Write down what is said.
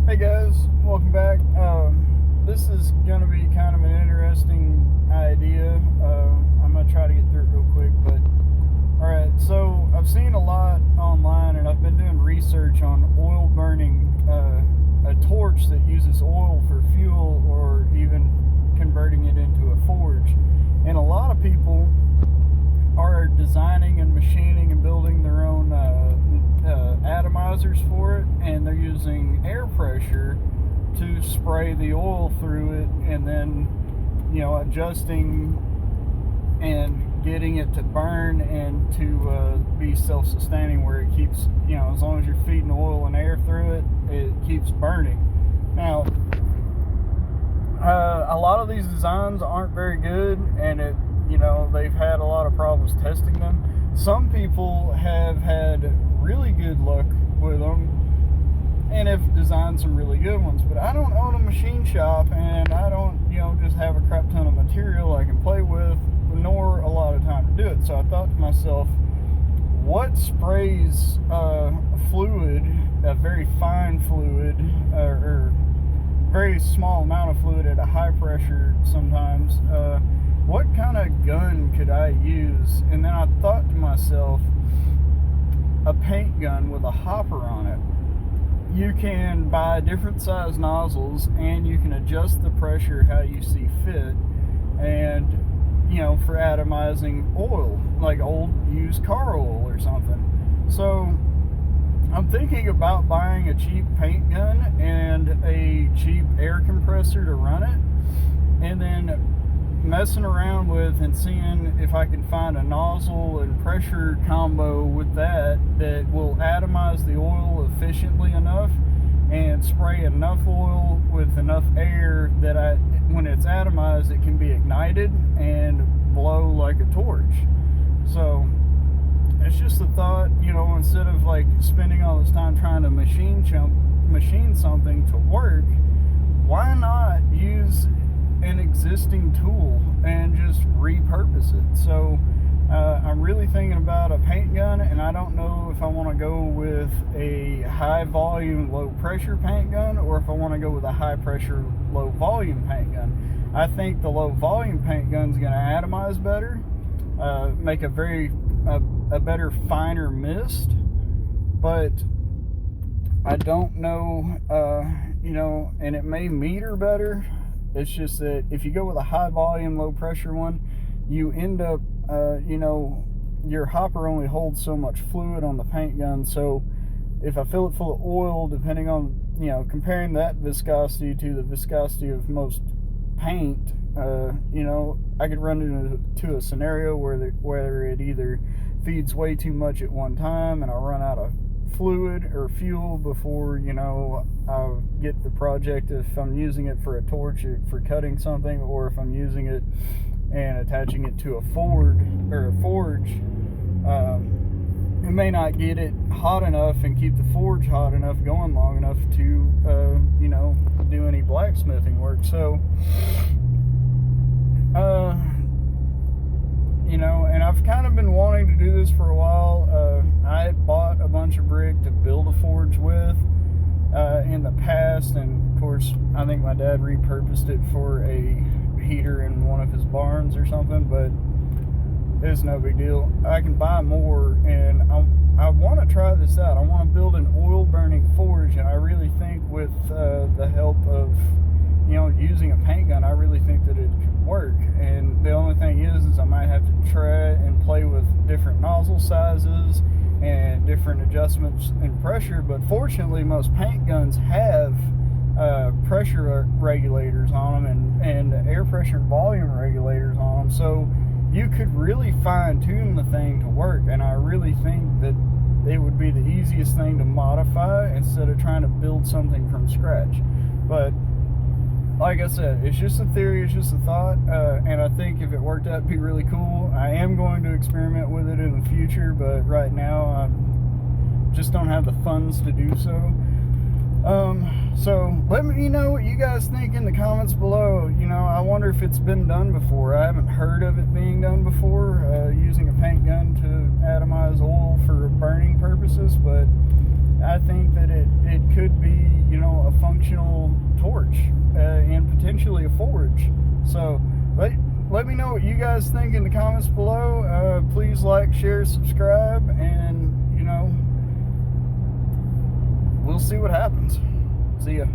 Hey guys, welcome back. This is going to be kind of an interesting idea. I'm going to try to get through it real quick, but alright, so I've seen a lot online and I've been doing research on oil burning a torch that uses oil for fuel or even converting it into a forge. And a lot of people are designing and machining and building their own atomizers for it, and they're using air pressure to spray the oil through it, and then adjusting and getting it to burn and to be self-sustaining, where it keeps, as long as you're feeding oil and air through it, it keeps burning. Now, a lot of these designs aren't very good, and they've had a lot of problems testing them. Some people have had really good luck with them and have designed some really good ones, but I don't own a machine shop, and I don't just have a crap ton of material I can play with, nor a lot of time to do it. So I thought to myself, what sprays fluid, a very fine fluid, or very small amount of fluid at a high pressure sometimes, what kind of gun could I use? And then I thought to myself, a paint gun with a hopper on it. You can buy different size nozzles, and you can adjust the pressure how you see fit, and for atomizing oil, like old used car oil or something. So I'm thinking about buying a cheap paint gun and a cheap air compressor to run it, and then messing around with and seeing if I can find a nozzle and pressure combo with that will atomize the oil efficiently enough and spray enough oil with enough air that when it's atomized, it can be ignited and blow like a torch. So it's just a thought, instead of like spending all this time trying to machine something to work, why not use an existing tool and just repurpose it? So I'm really thinking about a paint gun, and I don't know if I want to go with a high volume low pressure paint gun or if I want to go with a high pressure low volume paint gun. I think the low volume paint gun is going to atomize better, make a better finer mist, but I don't know, and it may meter better. It's just that if you go with a high volume, low pressure one, you end up, your hopper only holds so much fluid on the paint gun. So if I fill it full of oil, depending on, comparing that viscosity to the viscosity of most paint, I could run into a scenario where it either feeds way too much at one time and I run out of fluid or fuel before I'll get the project, if I'm using it for a torch or for cutting something, or if I'm using it and attaching it to a forge, it may not get it hot enough and keep the forge hot enough, going long enough to do any blacksmithing work. So and I've kind of been wanting to do this for a while. I had bought a bunch of brick to build a forge with in the past, and of course I think my dad repurposed it for a heater in one of his barns or something, but it's no big deal. I can buy more, and I want to try this out. I want to build an oil burning forge, and I really think with the help of using a paint gun, I really think that it could work. And the only thing is I might have to try and play with different nozzle sizes and different adjustments in pressure. But fortunately, most paint guns have pressure regulators on them and air pressure and volume regulators on them. So you could really fine tune the thing to work. And I really think that it would be the easiest thing to modify instead of trying to build something from scratch. But like I said, it's just a theory, it's just a thought, and I think if it worked out, it'd be really cool. I am going to experiment with it in the future, but right now I just don't have the funds to do so. So let me know what you guys think in the comments below. I wonder if it's been done before. I haven't heard of it being done before, using a paint gun to atomize oil for burning purposes, but I think that it could be, a functional torch and potentially a forge. So let me know what you guys think in the comments below. Please like, share, subscribe, and we'll see what happens. See ya.